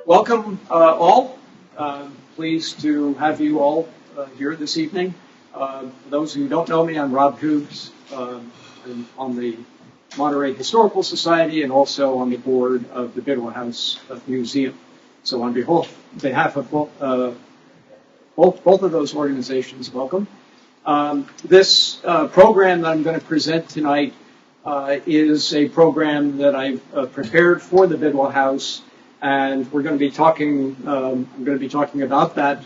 Welcome all. Pleased to have you all here this evening. For those who don't know me, I'm Rob Hoogs. I'm on the Monterey Historical Society and also on the board of the Bidwell House Museum. So on behalf of both of those organizations, welcome. This program that I'm going to present tonight is a program that I've prepared for the Bidwell House. And we're going to be talking. I'm going to be talking about that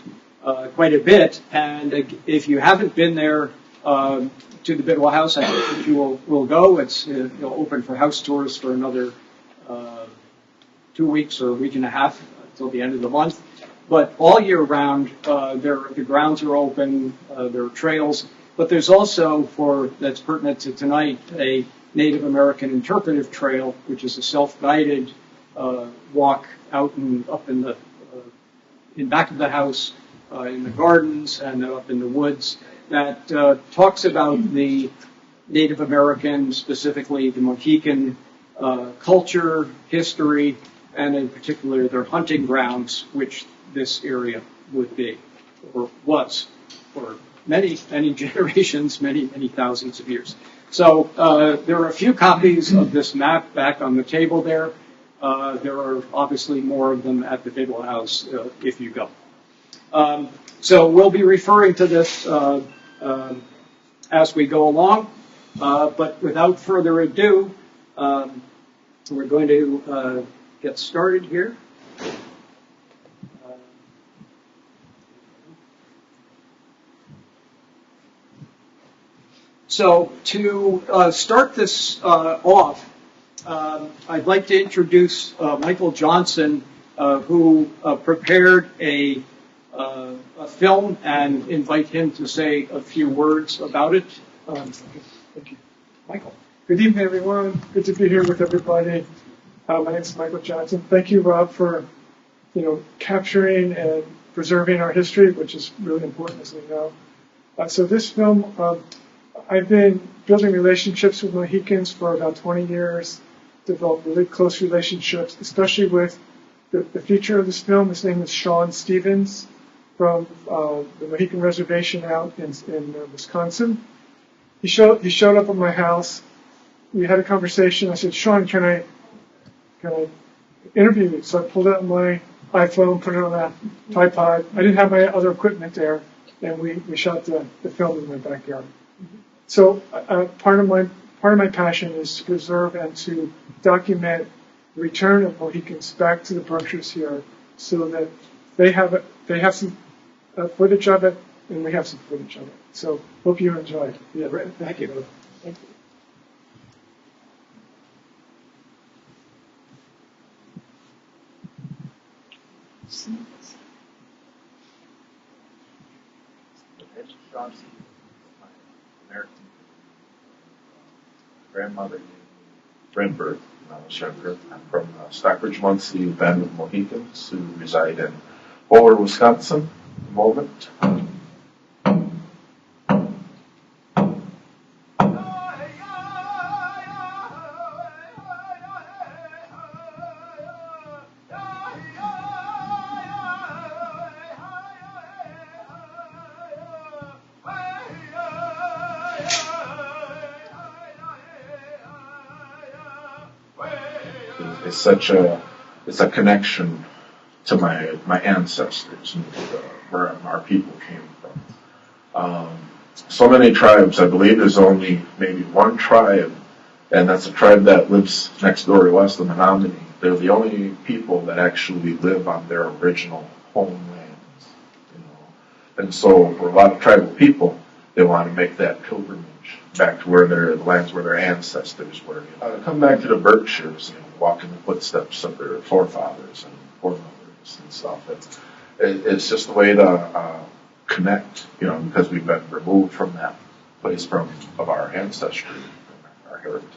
quite a bit. And if you haven't been there to the Bidwell House, I hope that you will go. It's open for house tours for another 2 weeks or a week and a half until the end of the month. But all year round, the grounds are open. There are trails, but there's also, that's pertinent to tonight, a Native American interpretive trail, which is a self-guided walk out and up in the in back of the house, in the gardens and up in the woods, that talks about the Native American, specifically the Mohican culture, history, and in particular their hunting grounds, which this area would be, or was, for many generations, many thousands of years. So there are a few copies of this map back on the table there. There are obviously more of them at the Bidwell House if you go. So we'll be referring to this as we go along, but without further ado, we're going to get started here. So to start this off, I'd like to introduce Michael Johnson, who prepared a film, and invite him to say a few words about it. Thank you. Michael. Good evening, everyone. Good to be here with everybody. My name is Michael Johnson. Thank you, Rob, for capturing and preserving our history, which is really important, as we know. So this film, I've been building relationships with Mohicans for about 20 years, developed really close relationships, especially with the feature of this film. His name is Sean Stevens from the Mohican Reservation out in Wisconsin. He showed up at my house. We had a conversation. I said, Sean, can I interview you? So I pulled out my iPhone, put it on a tripod. I didn't have my other equipment there, and we shot the film in my backyard. So part of my passion is to preserve and to document the return of Mohicans back to the Berkshires here, so that they have some footage of it, and we have some footage of it. So hope you enjoy. Yeah, thank you. Thank you. Grandmother named Brentberg when I was younger. I'm from Stockbridge-Munsee band of Mohicans who reside in Bowler, Wisconsin at the moment. It's a connection to my ancestors and where our people came from. So many tribes. I believe there's only maybe one tribe, and that's a tribe that lives next door to us, the Menominee. They're the only people that actually live on their original homelands. And so for a lot of tribal people, they want to make that pilgrimage back to where their lands where their ancestors were. Come back to the Berkshires, walk in the footsteps of their forefathers and foremothers and stuff. It's just a way to connect, because we've been removed from that place of our ancestry, from our heritage.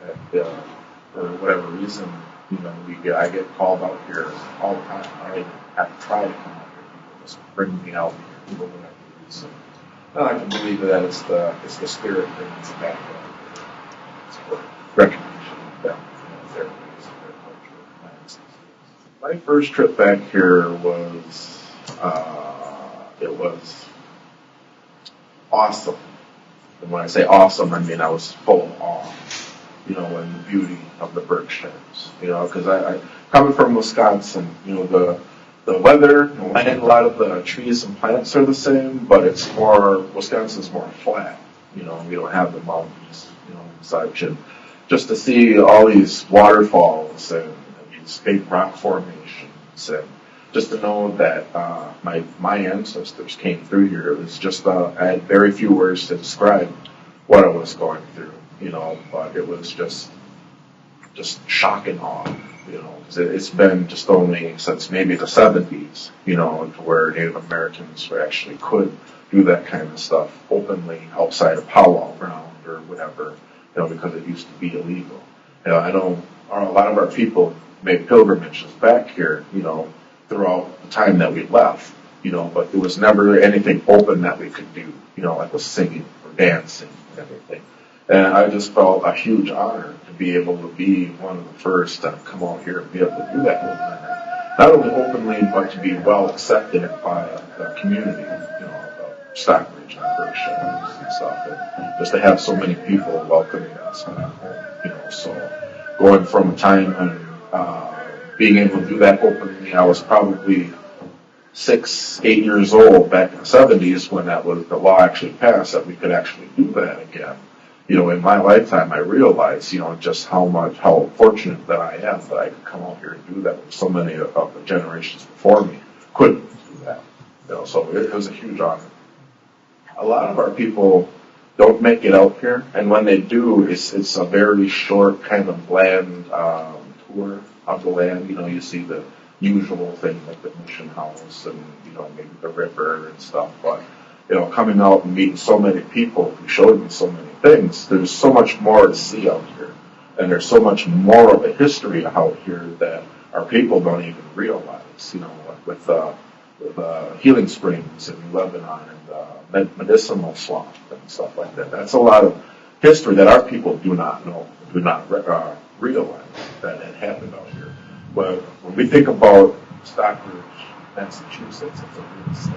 And, for whatever reason, I get called out here all the time. I don't even have to try to come out here. People just bring me out here for whatever reason. And I can believe that it's the spirit bringing us back. It's for recognition of them, their ways, their culture, their ancestors. My first trip back here was awesome. And when I say awesome, I mean I was full of awe. And the beauty of the Berkshires, because I coming from Wisconsin, the weather, the land, a lot of the trees and plants are the same, but Wisconsin's more flat, we don't have the mountains, and such, and just to see all these waterfalls and these big rock formations, and just to know that my ancestors came through here, it was just, I had very few words to describe what I was going through. But it was just shock and awe, because it's been just only since maybe the 70s, to where Native Americans actually could do that kind of stuff openly outside of powwow ground or whatever, because it used to be illegal. I know a lot of our people made pilgrimages back here, throughout the time that we left, but there was never anything open that we could do, like with singing or dancing and everything. And I just felt a huge honor to be able to be one of the first to come out here and be able to do that openly. Not only openly, but to be well accepted by the community, of Stockbridge and Berkshires and stuff. And just to have so many people welcoming us back home, so going from a time when being able to do that openly, I was probably 6, 8 years old back in the 70s when the law actually passed that we could actually do that again. In my lifetime, I realized, just how fortunate that I am that I could come out here and do that when so many of the generations before me couldn't do that. So it was a huge honor. A lot of our people don't make it out here, and when they do, it's a very short kind of bland tour of the land. You see the usual thing like the mission house and maybe the river and stuff, but coming out and meeting so many people who showed me so many things, there's so much more to see out here. And there's so much more of a history out here that our people don't even realize, with healing springs in Lebanon and medicinal swamp and stuff like that. That's a lot of history that our people do not know, do not realize that had happened out here. But when we think about Stockbridge, Massachusetts, it's a real state.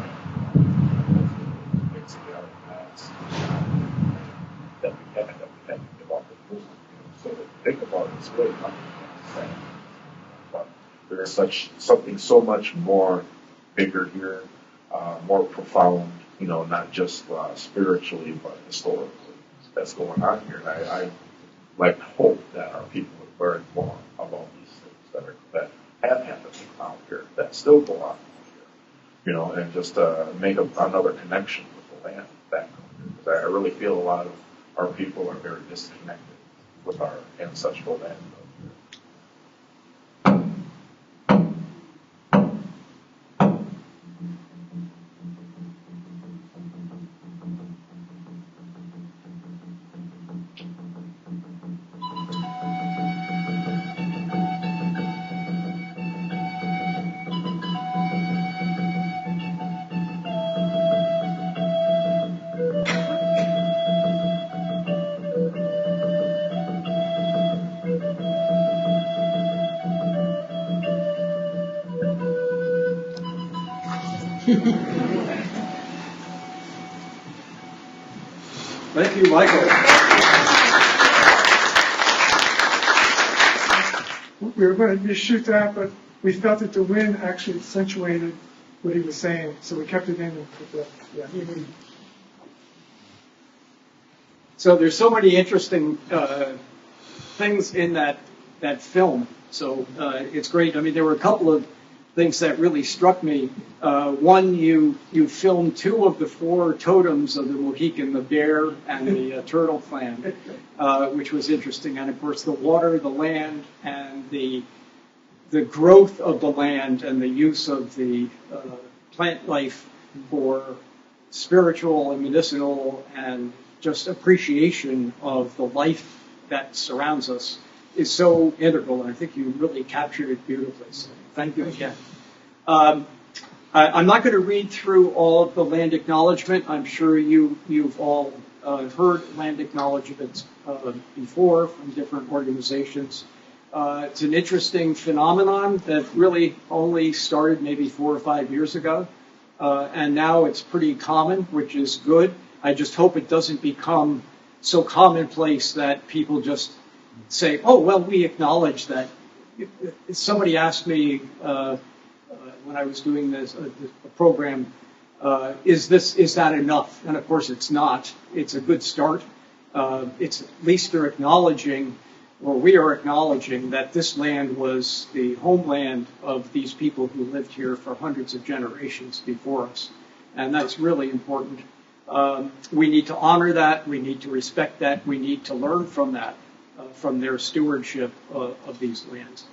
That we had to give up the movement. So to think about it, it's really nothing to say. But there's something so much more bigger here, more profound, not just spiritually, but historically, that's going on here. And I like to hope that our people would learn more about these things that have happened out here, that still go on here, and just make another connection with the land back home. Because I really feel a lot of our people are very disconnected with our ancestral land. Thank you, Michael. We were going to shoot that, but we felt that the wind actually accentuated what he was saying, so we kept it in and put that. Yeah. So there's so many interesting things in that film. So it's great. I mean, there were a couple of things that really struck me. One, you filmed 2 of the 4 totems of the Mohican, the bear and the turtle clan, which was interesting. And of course, the water, the land, and the growth of the land and the use of the plant life for spiritual and medicinal and just appreciation of the life that surrounds us is so integral, and I think you really captured it beautifully. So thank you again. I'm not going to read through all of the land acknowledgement. I'm sure you've all heard land acknowledgements before from different organizations. It's an interesting phenomenon that really only started maybe 4 or 5 years ago, and now it's pretty common, which is good. I just hope it doesn't become so commonplace that people just say, oh, well, we acknowledge that. Somebody asked me when I was doing this a program, is that enough? And of course it's not. It's a good start. It's at least they're acknowledging, or we are acknowledging, that this land was the homeland of these people who lived here for hundreds of generations before us. And that's really important. We need to honor that. We need to respect that. We need to learn from that, from their stewardship of these lands.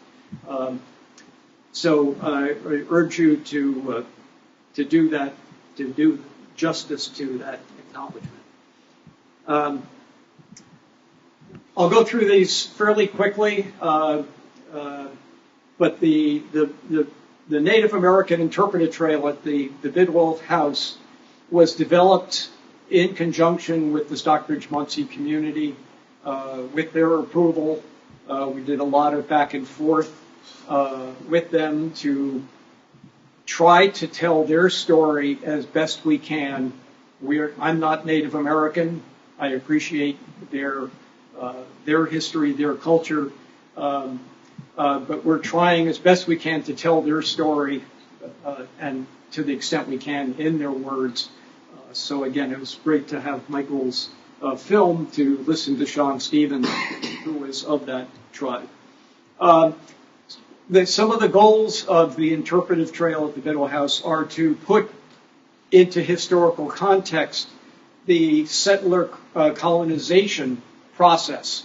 So I urge you to do that, to do justice to that acknowledgement. I'll go through these fairly quickly, but the Native American Interpretive Trail at the Bidwell House was developed in conjunction with the Stockbridge-Munsee Community, with their approval. We did a lot of back and forth with them to try to tell their story as best we can. I'm not Native American. I appreciate their history, their culture, but we're trying as best we can to tell their story and to the extent we can in their words. So again, it was great to have Michael's film to listen to Sean Stevens, who is of that tribe. Some of the goals of the interpretive trail at the Bidwell House are to put into historical context the settler colonization process.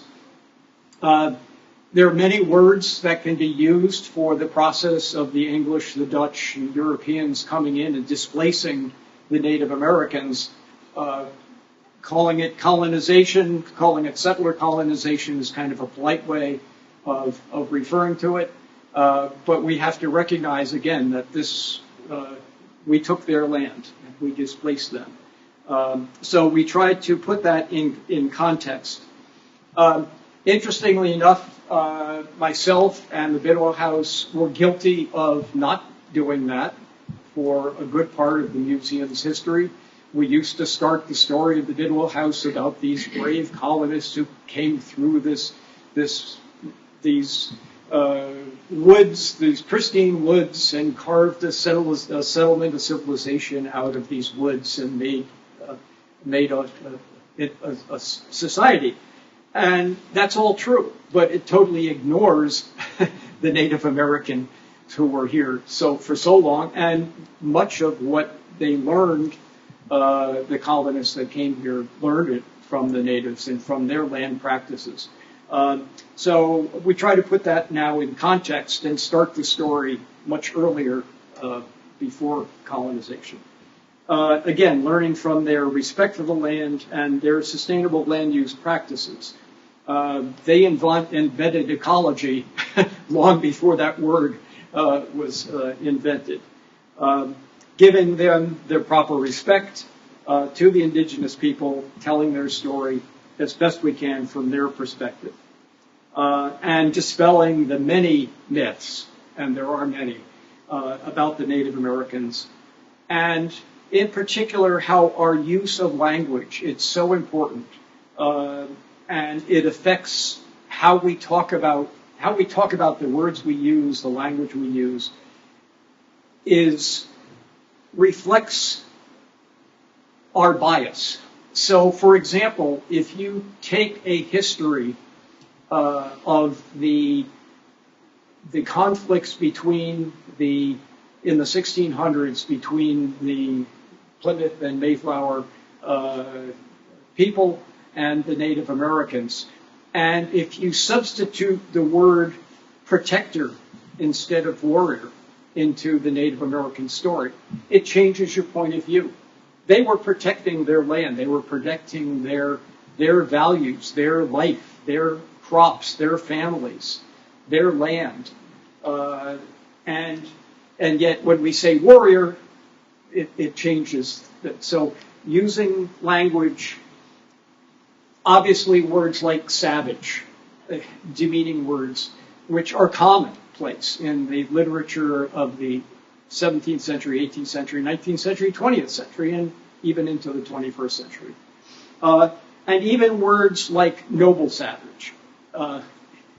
There are many words that can be used for the process of the English, the Dutch, and Europeans coming in and displacing the Native Americans. Calling it colonization, calling it settler colonization is kind of a polite way of referring to it. But we have to recognize again that we took their land and we displaced them. So we tried to put that in context. Interestingly enough, myself and the Bidwell House were guilty of not doing that for a good part of the museum's history. We used to start the story of the Bidwell House about these brave colonists who came through these woods, these pristine woods, and carved a settlement, a civilization out of these woods, and made a society. And that's all true, but it totally ignores the Native Americans who were here for so long, and much of what they learned, the colonists that came here learned it from the natives and from their land practices. So we try to put that now in context and start the story much earlier, before colonization. Again, learning from their respect for the land and their sustainable land use practices. They invented ecology long before that word was invented. Giving them their proper respect to the indigenous people, telling their story as best we can from their perspective. And dispelling the many myths, and there are many, about the Native Americans. And in particular, how our use of language, it's so important. And it affects how we talk about the words we use, the language we use, reflects our bias. So, for example, if you take a history of the conflicts between the in the 1600s between the Plymouth and Mayflower people and the Native Americans. And if you substitute the word protector instead of warrior into the Native American story, it changes your point of view. They were protecting their land. They were protecting their values, their life, their crops, their families, their land. And yet when we say warrior, it changes. So using language, obviously words like savage, demeaning words, which are commonplace in the literature of the 17th century, 18th century, 19th century, 20th century, and even into the 21st century. And even words like noble savage.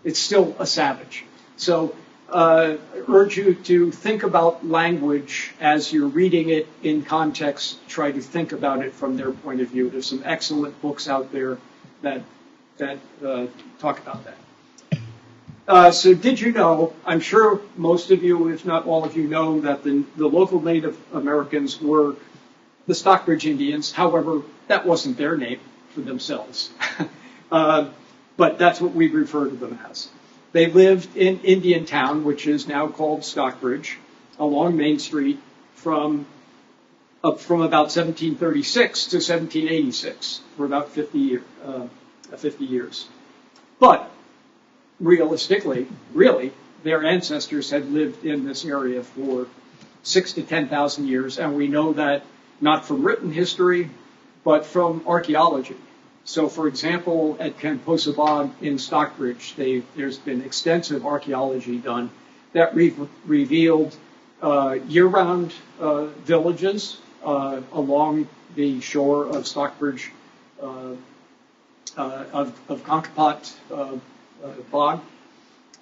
It's still a savage. So I urge you to think about language as you're reading it in context. Try to think about it from their point of view. There's some excellent books out there that talk about that. So did you know, I'm sure most of you, if not all of you, know that the local Native Americans were the Stockbridge Indians. However, that wasn't their name for themselves. But that's what we refer to them as. They lived in Indiantown, which is now called Stockbridge, along Main Street from about 1736 to 1786, for about 50 years. But realistically, really, their ancestors had lived in this area for 6,000 to 10,000 years, and we know that not from written history, but from archaeology. So, for example, at Camposa Bog in Stockbridge, there's been extensive archaeology done that revealed year-round villages along the shore of Stockbridge, of Concopat Bog,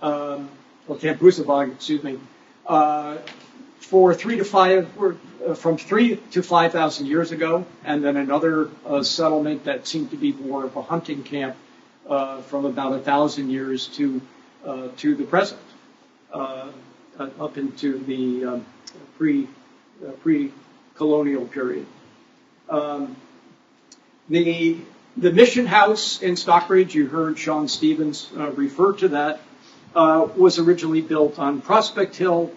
or Camposa Bog, excuse me, for from 3 to 5,000 years ago, and then another settlement that seemed to be more of a hunting camp from about 1,000 years to the present, up into the pre-colonial period. The mission house in Stockbridge, you heard Sean Stevens refer to that, was originally built on Prospect Hill,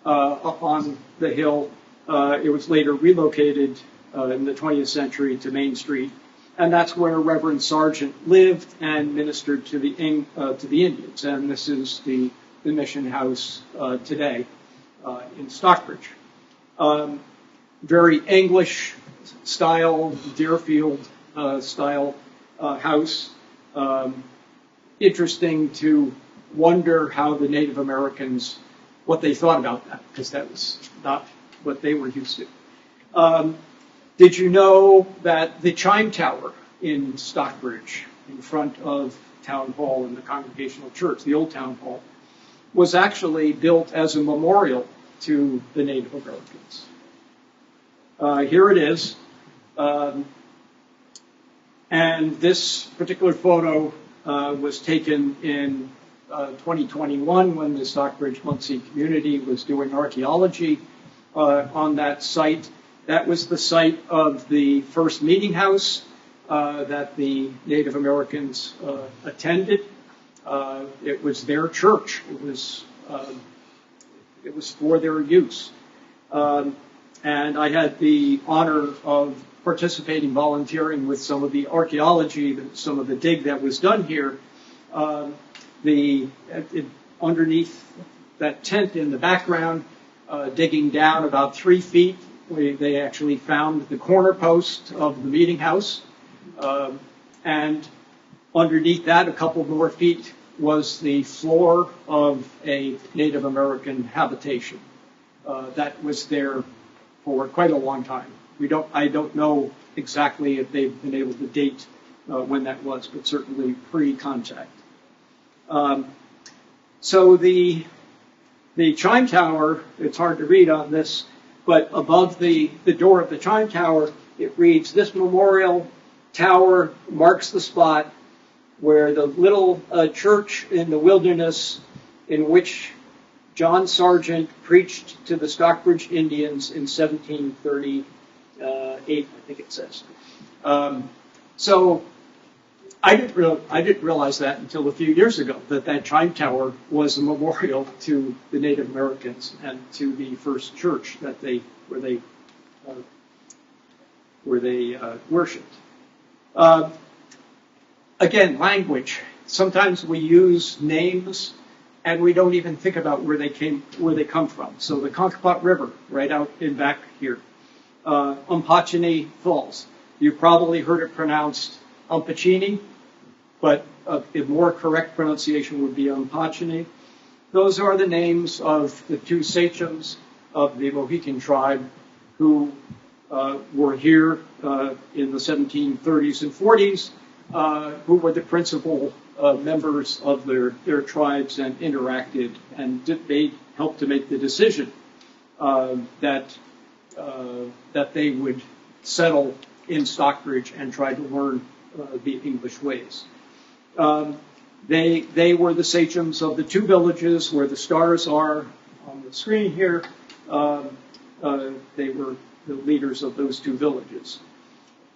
up on the hill. It was later relocated in the 20th century to Main Street, and that's where Reverend Sargent lived and ministered to the Indians. And this is the mission house today in Stockbridge. Very English style, Deerfield style house. Interesting to wonder how the Native Americans, what they thought about that, because that was not what they were used to. Did you know that the chime tower in Stockbridge, in front of Town Hall and the Congregational Church, the old Town Hall, was actually built as a memorial to the Native Americans? Here it is. And this particular photo was taken in 2021 when the Stockbridge-Munsee Community was doing archaeology on that site. That was the site of the first meeting house that the Native Americans attended. It was their church. It was for their use. And I had the honor of participating, volunteering with some of the archaeology, some of the dig that was done here. Underneath that tent in the background, digging down about 3 feet, they actually found the corner post of the meeting house. And underneath that, a couple more feet, was the floor of a Native American habitation that was there for quite a long time. I don't know exactly if they've been able to date when that was, but certainly pre-contact. So the chime tower, it's hard to read on this, but above the door of the chime tower, it reads, "This memorial tower marks the spot where the little church in the wilderness in which John Sargent preached to the Stockbridge Indians in 1738, I think it says. So I didn't realize that until a few years ago, that chime tower was a memorial to the Native Americans and to the first church where they worshipped. Again, language. Sometimes we use names and we don't even think about where they come from. So the Concopat River, right out in back here, Umpachini Falls. You probably heard it pronounced Umpachini, but a more correct pronunciation would be Umpachini. Those are the names of the two sachems of the Mohican tribe who were here in the 1730s and 40s, who were the principal members of their tribes and interacted, and they helped to make the decision that they would settle in Stockbridge and try to learn the English ways. They were the sachems of the two villages where the stars are on the screen here. They were the leaders of those two villages.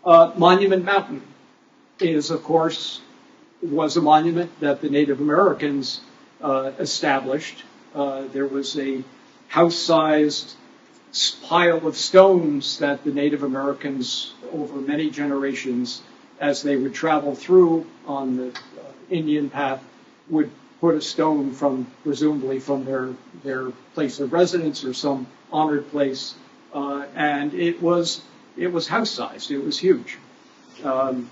Monument Mountain was a monument that the Native Americans established. There was a house-sized pile of stones that the Native Americans, over many generations, as they would travel through on the Indian path, would put a stone presumably from their place of residence or some honored place, and it was house-sized. It was huge, and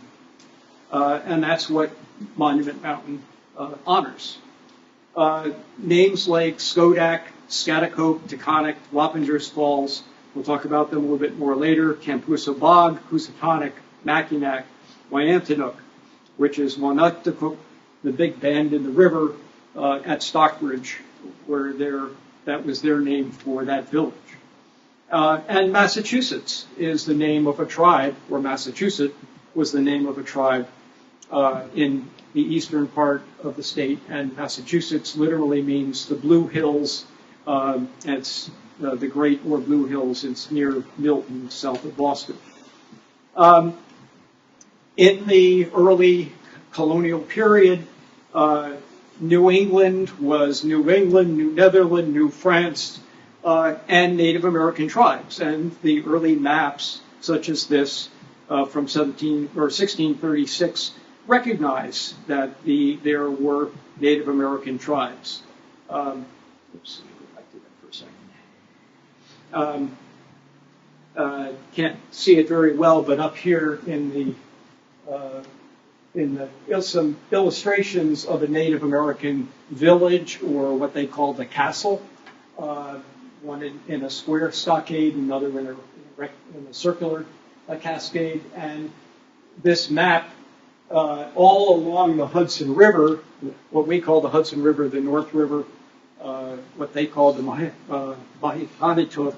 that's what Monument Mountain honors. Names like Skodak, Scaticoke, Taconic, Wappingers Falls, we'll talk about them a little bit more later, Campusa Bog, Housatonic, Mackinac, Wyantanuk, which is Wanuktakuk, the big bend in the river at Stockbridge, where that was their name for that village. And Massachusetts is the name of a tribe, or Massachusetts was the name of a tribe in the eastern part of the state, and Massachusetts literally means the Blue Hills. It's the Great or Blue Hills. It's near Milton, south of Boston. In the early colonial period, New England was New England, New Netherland, New France, and Native American tribes. And the early maps, such as this from 1636, recognize that there were Native American tribes. Oops, let me go back to that for a second. Can't see it very well, but up here in some illustrations of a Native American village, or what they call the castle, one in a square stockade, another in a circular cascade, and this map all along the Hudson River, what we call the Hudson River, the North River, what they call the Mahikanituk,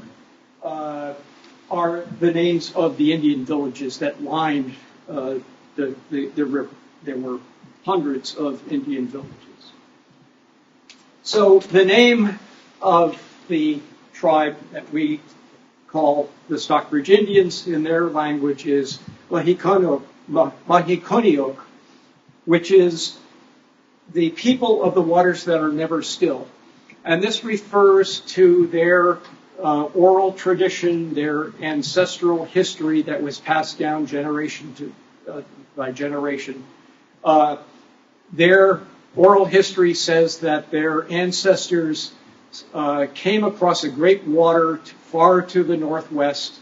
are the names of the Indian villages that lined the river. There were hundreds of Indian villages. So the name of the tribe that we call the Stockbridge Indians in their language is Mahikoniok, which is the people of the waters that are never still. And this refers to their oral tradition, their ancestral history that was passed down generation by generation. Their oral history says that their ancestors came across a great water far to the northwest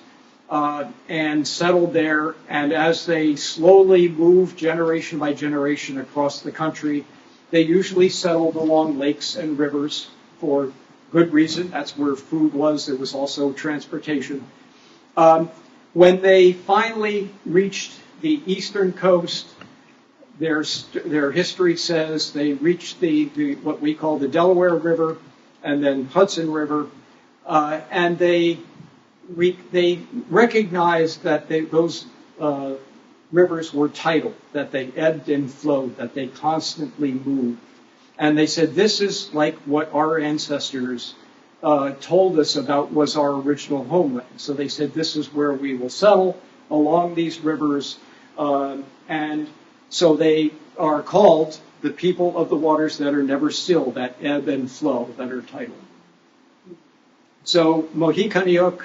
and settled there. And as they slowly moved generation by generation across the country, they usually settled along lakes and rivers for good reason. That's where food was. There was also transportation. When they finally reached the eastern coast, their history says they reached the what we call the Delaware River and then Hudson River, and they recognized that those rivers were tidal, that they ebbed and flowed, that they constantly moved. And they said, this is like what our ancestors told us about was our original homeland. So they said, this is where we will settle along these rivers. And so they are called the people of the waters that are never still, that ebb and flow, that are tidal. So Mohikaniuk,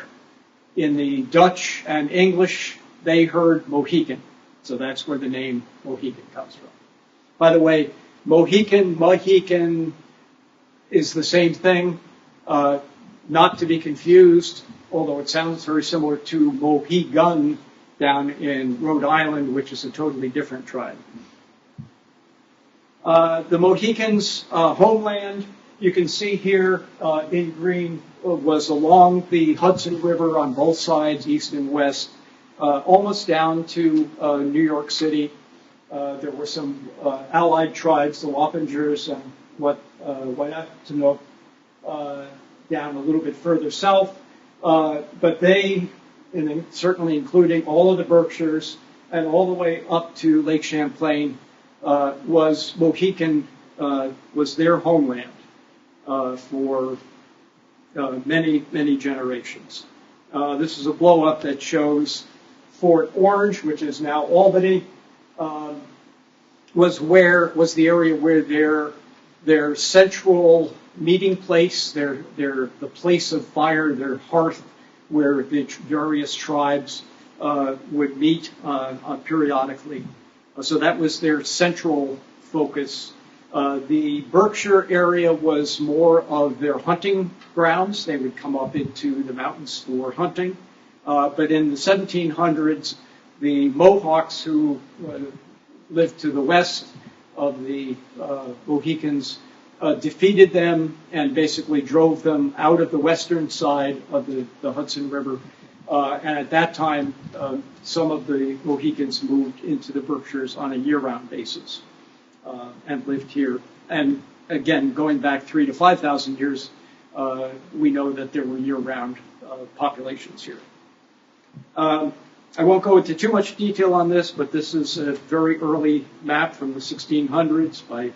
in the Dutch and English, they heard Mohican. So that's where the name Mohican comes from. By the way, Mohican is the same thing, not to be confused, although it sounds very similar to Mohegan down in Rhode Island, which is a totally different tribe. The Mohicans' homeland, you can see here in green, was along the Hudson River on both sides, east and west, almost down to New York City. There were some allied tribes, the Wappingers and Waiatanook, down a little bit further south. But they, and certainly including all of the Berkshires and all the way up to Lake Champlain, was Mohican, was their homeland for many, many generations. This is a blow-up that shows Fort Orange, which is now Albany, was the area where their central meeting place, the place of fire, their hearth, where the various tribes would meet periodically. So that was their central focus. The Berkshire area was more of their hunting grounds. They would come up into the mountains for hunting. But in the 1700s, the Mohawks, who lived to the west of the Mohicans, defeated them and basically drove them out of the western side of the Hudson River. And at that time, some of the Mohicans moved into the Berkshires on a year-round basis and lived here. And again, going back 3,000 to 5,000 years, we know that there were year-round populations here. I won't go into too much detail on this, but this is a very early map from the 1600s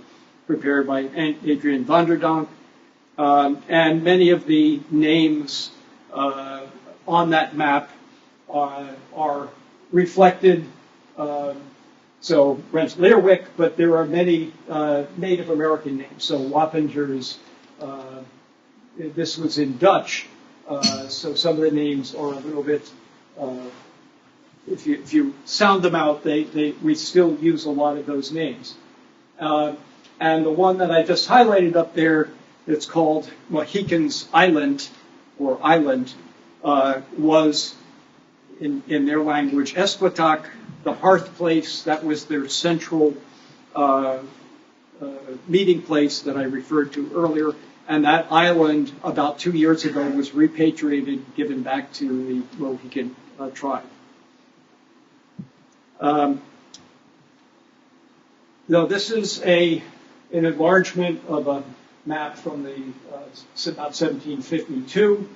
prepared by Adrian van der Donk. And many of the names on that map are reflected. So Rensselaerwyck, but there are many Native American names. So Wappingers, this was in Dutch, so some of the names are a little bit, if you sound them out, we still use a lot of those names. And the one that I just highlighted up there, it's called Mohicans Island, or Island, was, in their language, Esquatak, the hearth place. That was their central meeting place that I referred to earlier. And that island, about 2 years ago, was repatriated, given back to the Mohican tribe. Now, this is an enlargement of a map from about 1752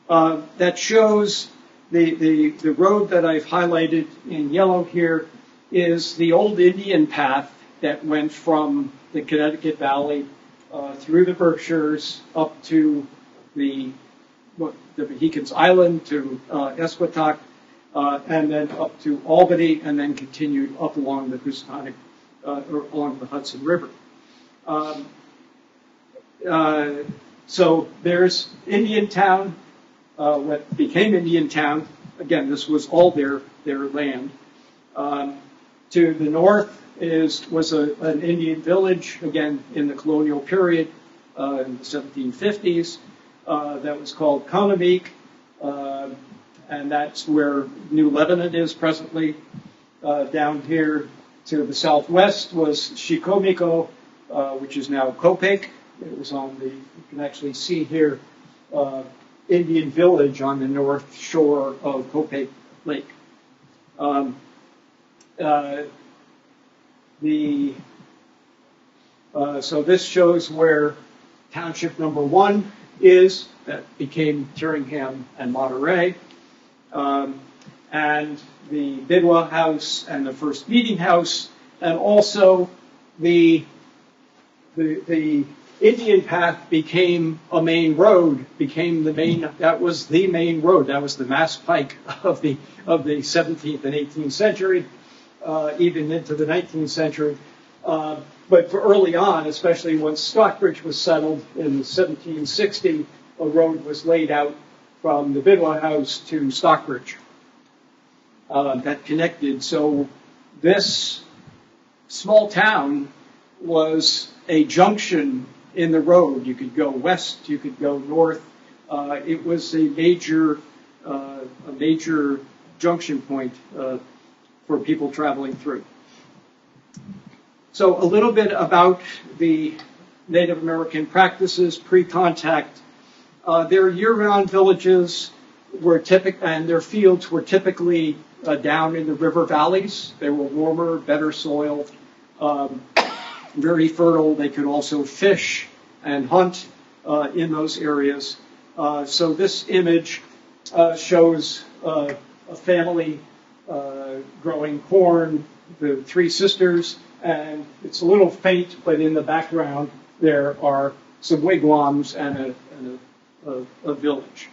that shows the road that I've highlighted in yellow here is the old Indian path that went from the Connecticut Valley through the Berkshires up to the Mohicans Island, to Esquatak, and then up to Albany, and then continued up along the Housatonic, or along the Hudson River. So there's Indiantown, what became Indiantown. Again, this was all their land. To the north was an Indian village, again in the colonial period, in the 1750s, that was called Conomeek, and that's where New Lebanon is presently. Down here to the southwest was Shikomiko, which is now Kopek. It was you can actually see here, Indian village on the north shore of Kopek Lake. So this shows where township number 1 is, that became Tyringham and Monterey, and the Bidwell House and the first meeting house, and also the the Indian path became a main road, that was the main road, that was the Mass Pike of the 17th and 18th century, even into the 19th century. But for early on, especially when Stockbridge was settled in 1760, a road was laid out from the Bidwell house to Stockbridge that connected. So this small town was a junction in the road. You could go west, you could go north. It was a major junction point for people traveling through. So a little bit about the Native American practices pre-contact. Their year-round villages were and their fields were typically down in the river valleys. They were warmer, better soil, very fertile. They could also fish and hunt in those areas. So this image shows a family growing corn, the three sisters, and it's a little faint, but in the background there are some wigwams and a village.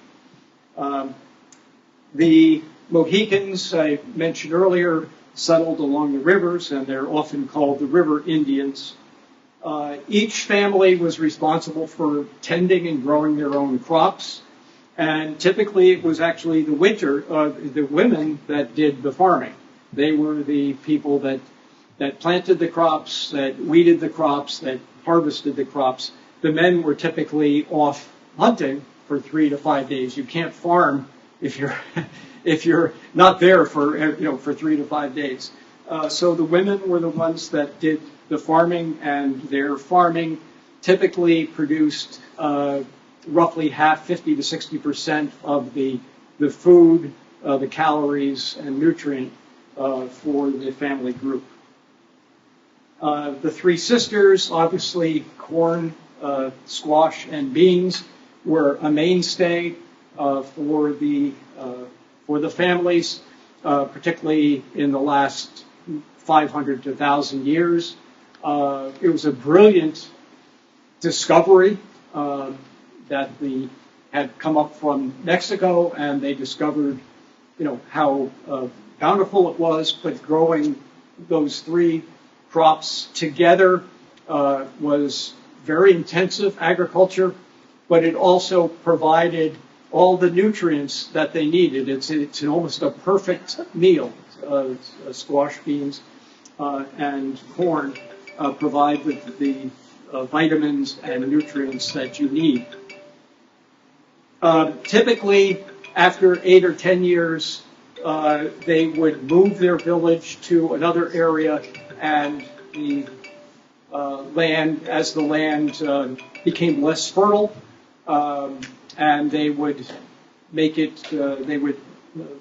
The Mohicans, I mentioned earlier, settled along the rivers, and they're often called the River Indians. Each family was responsible for tending and growing their own crops, and typically it was actually the women that did the farming. They were the people that planted the crops, that weeded the crops, that harvested the crops. The men were typically off hunting for 3 to 5 days. You can't farm if you're not there for 3 to 5 days. So the women were the ones that did the farming, and their farming typically produced roughly half, 50 to 60% of the food, the calories and nutrient for the family group. The three sisters, obviously corn, squash, and beans were a mainstay for the families, particularly in the last 500 to 1,000 years. It was a brilliant discovery that had come up from Mexico, and they discovered, how bountiful it was. But growing those three crops together was very intensive agriculture, but it also provided all the nutrients that they needed. It's almost a perfect meal. Squash, beans, and corn provide the vitamins and nutrients that you need. Typically, after 8 or 10 years, they would move their village to another area, and the land became less fertile, and they would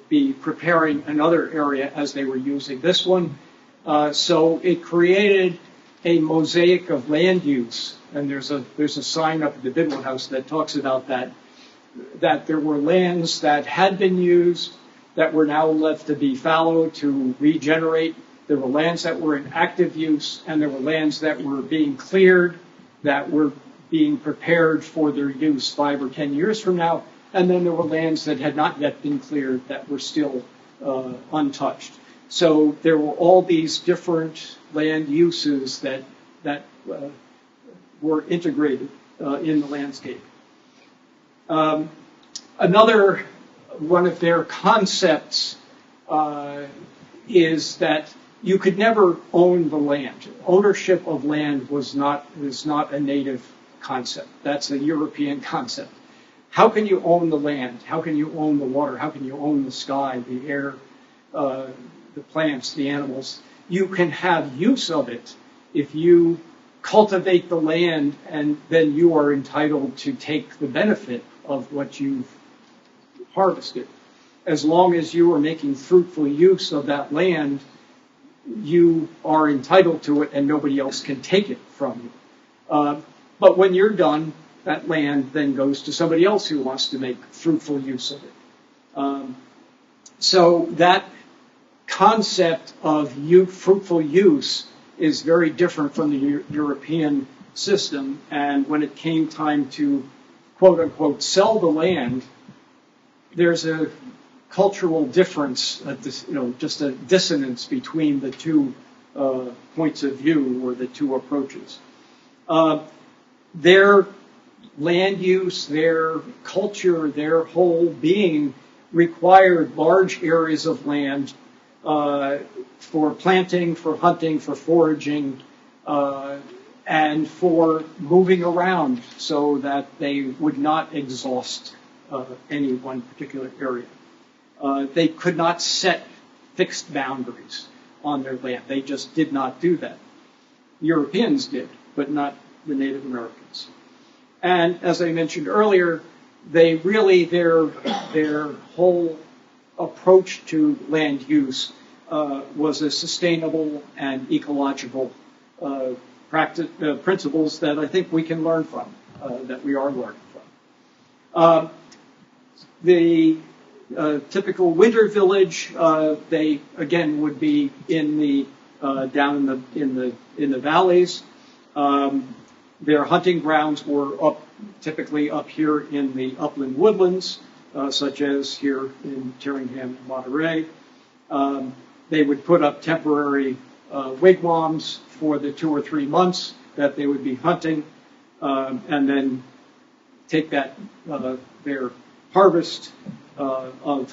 be preparing another area as they were using this one. So it created a mosaic of land use, and there's a sign up at the Bidwell house that talks about that there were lands that had been used that were now left to be fallow, to regenerate. There were lands that were in active use, and there were lands that were being cleared, that were being prepared for their use 5 or 10 years from now. And then there were lands that had not yet been cleared that were still untouched. So there were all these different land uses that were integrated in the landscape. Another one of their concepts is that you could never own the land. Ownership of land is not a native concept. That's a European concept. How can you own the land? How can you own the water? How can you own the sky, the air, the plants, the animals? You can have use of it if you cultivate the land, and then you are entitled to take the benefit of what you've harvested. As long as you are making fruitful use of that land, you are entitled to it, and nobody else can take it from you. But when you're done, that land then goes to somebody else who wants to make fruitful use of it. So that concept of fruitful use is very different from the European system, and when it came time to quote unquote sell the land, there's a cultural difference, just a dissonance between the two points of view or the two approaches. Their land use, their culture, their whole being required large areas of land for planting, for hunting, for foraging, and for moving around so that they would not exhaust any one particular area. They could not set fixed boundaries on their land. They just did not do that. Europeans did, but not the Native Americans. And as I mentioned earlier, they really, their whole approach to land use was a sustainable and ecological principles that I think we can learn from, that we are learning from. The typical winter village, they again would be in the down in the valleys. Their hunting grounds were typically up here in the upland woodlands, such as here in Tyringham and Monterey. They would put up temporary wigwams for the 2 or 3 months that they would be hunting, and then take that their harvest of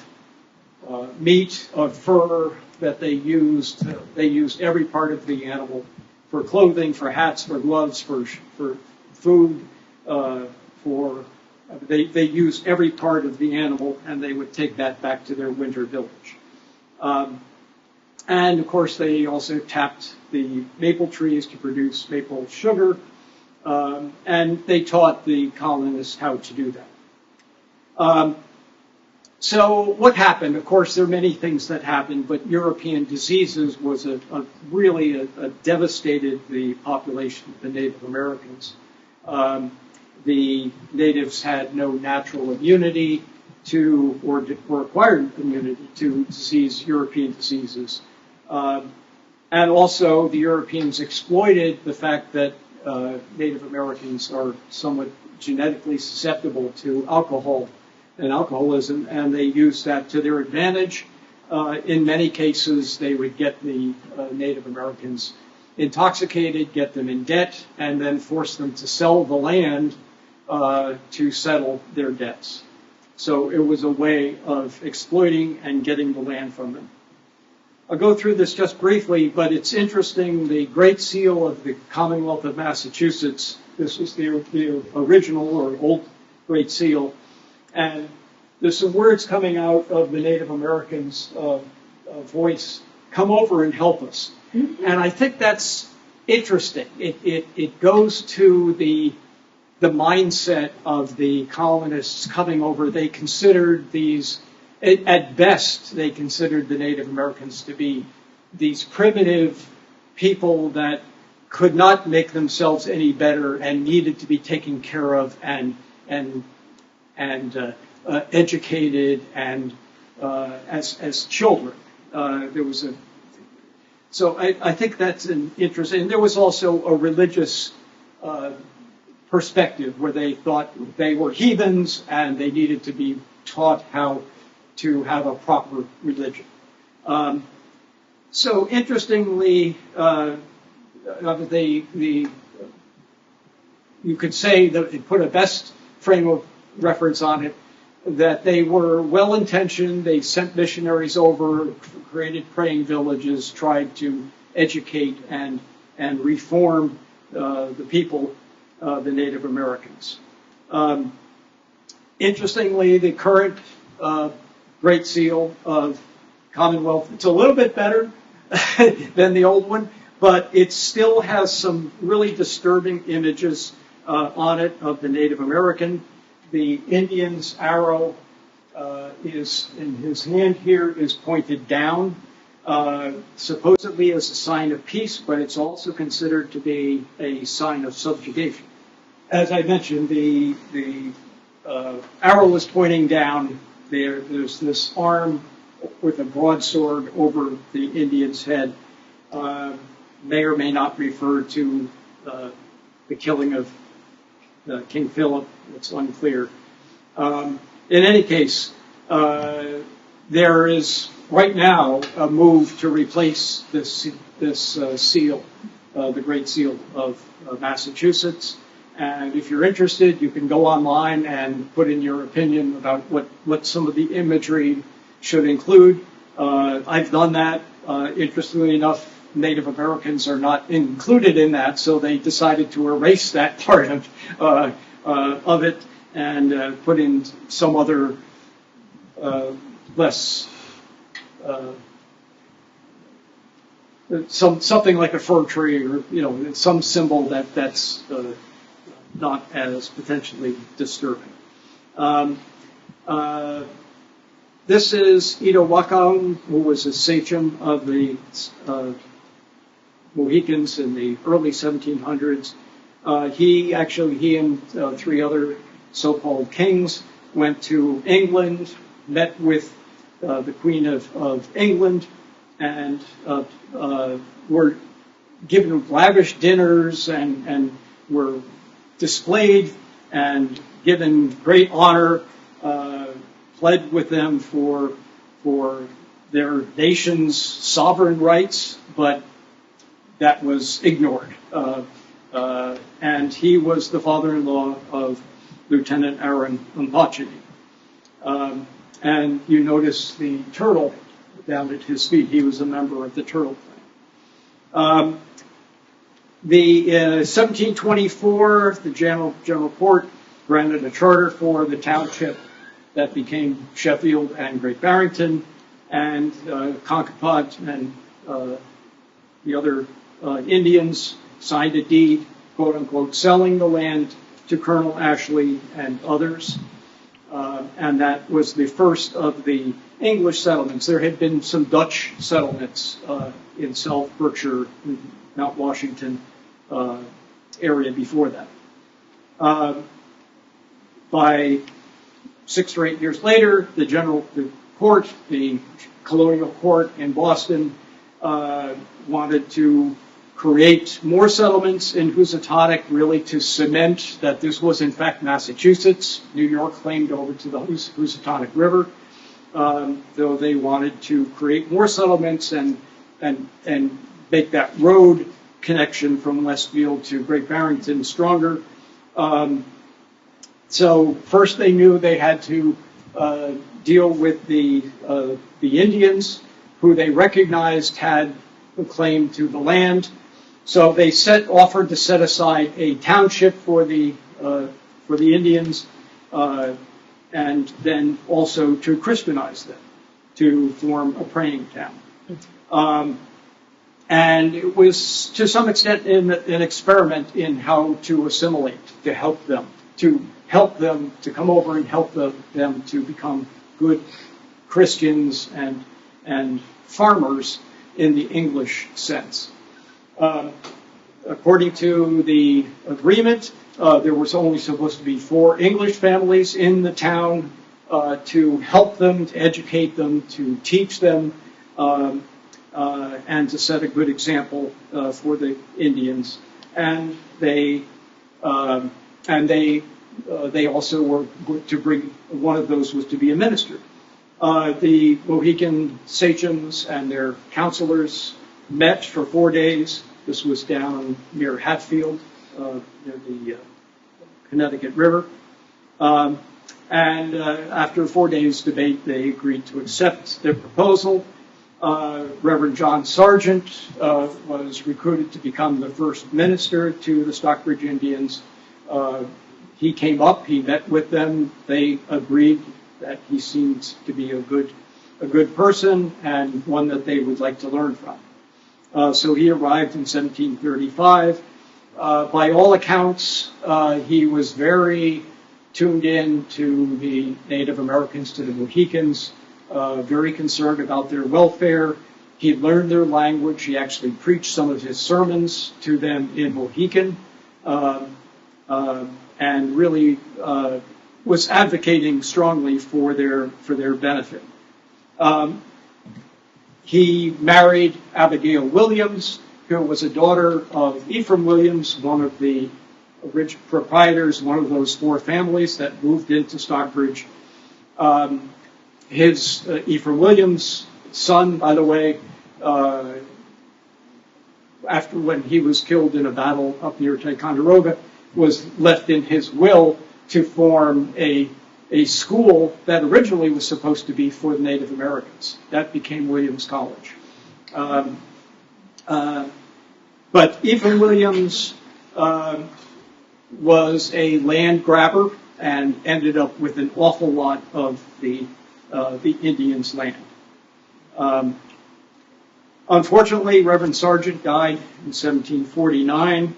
meat, of fur that they used. They used every part of the animal for clothing, for hats, for gloves, for food, they used every part of the animal, and they would take that back to their winter village. And of course, they also tapped the maple trees to produce maple sugar, and they taught the colonists how to do that. So what happened? Of course, there are many things that happened, but European diseases was really devastated the population of the Native Americans. The natives had no natural immunity to, or acquired immunity to European diseases. And also the Europeans exploited the fact that Native Americans are somewhat genetically susceptible to alcohol and alcoholism, and they used that to their advantage. In many cases, they would get the Native Americans intoxicated, get them in debt, and then force them to sell the land to settle their debts. So it was a way of exploiting and getting the land from them. I'll go through this just briefly, but it's interesting. The Great Seal of the Commonwealth of Massachusetts, this is the original or old Great Seal, and there's some words coming out of the Native Americans' voice, come over and help us. Mm-hmm. And I think that's interesting. It goes to the mindset of the colonists coming over. They considered these, at best, they considered the Native Americans to be these primitive people that could not make themselves any better and needed to be taken care of and educated and as children. So I think that's an interesting. And there was also a religious perspective where they thought they were heathens and they needed to be taught how to have a proper religion. So interestingly, you could say that it put a best frame of reference on it, that they were well-intentioned. They sent missionaries over, created praying villages, tried to educate and reform the people, the Native Americans. Interestingly, the current Great Seal of Commonwealth, it's a little bit better than the old one, but it still has some really disturbing images on it of the Native American. The Indian's arrow is in his hand here, is pointed down, supposedly as a sign of peace, but it's also considered to be a sign of subjugation. As I mentioned, the arrow is pointing down. There's this arm with a broadsword over the Indian's head. May or may not refer to the killing of King Philip. It's unclear. In any case, there is right now a move to replace this seal, the Great Seal of Massachusetts. And if you're interested, you can go online and put in your opinion about what some of the imagery should include. I've done that. Interestingly enough, Native Americans are not included in that, so they decided to erase that part of it and put in some other less something like a fir tree, or some symbol that's not as potentially disturbing. This is Itawakaung, who was a sachem of the Mohicans in the early 1700s. He and three other so-called kings went to England, met with the Queen of England, and were given lavish dinners and were displayed and given great honor, pled with them for their nation's sovereign rights, but that was ignored. And he was the father-in-law of Lieutenant Aaron Mpachini. And you notice the turtle down at his feet. He was a member of the Turtle Clan. The 1724, the General Court granted a charter for the township that became Sheffield and Great Barrington, and Concopat and the other Indians signed a deed, quote unquote, selling the land to Colonel Ashley and others. And that was the first of the English settlements. There had been some Dutch settlements in South Berkshire, Mount Washington area before that. By 6 or 8 years later, the colonial court in Boston wanted to create more settlements in Housatonic, really to cement that this was in fact Massachusetts. New York claimed over to the Housatonic River, though they wanted to create more settlements and make that road connection from Westfield to Great Barrington stronger. So first they knew they had to deal with the Indians, who they recognized had a claim to the land. So they offered to set aside a township for the Indians, and then also to Christianize them, to form a praying town. And it was to some extent an experiment in how to assimilate, to help them to come over and help them to become good Christians and farmers in the English sense. According to the agreement, there was only supposed to be 4 English families in the town to help them, to educate them, to teach them, and to set a good example for the Indians. And they also were to bring, one of those was to be a minister. The Mohican sachems and their counselors met for 4 days. This was down near Hatfield, near the Connecticut River. And after 4 days' debate, they agreed to accept their proposal. Reverend John Sargent was recruited to become the first minister to the Stockbridge Indians. He came up, he met with them, they agreed that he seemed to be a good person and one that they would like to learn from. So he arrived in 1735. By all accounts, he was very tuned in to the Native Americans, to the Mohicans, very concerned about their welfare. He learned their language. He actually preached some of his sermons to them in Mohican, and really was advocating strongly for their benefit. He married Abigail Williams, who was a daughter of Ephraim Williams, one of the proprietors, one of those four families that moved into Stockbridge. Ephraim Williams' son, by the way, after when he was killed in a battle up near Ticonderoga, was left in his will to form a school that originally was supposed to be for the Native Americans. That became Williams College. But Ephraim Williams was a land grabber and ended up with an awful lot of the Indians' land. Unfortunately, Reverend Sargent died in 1749,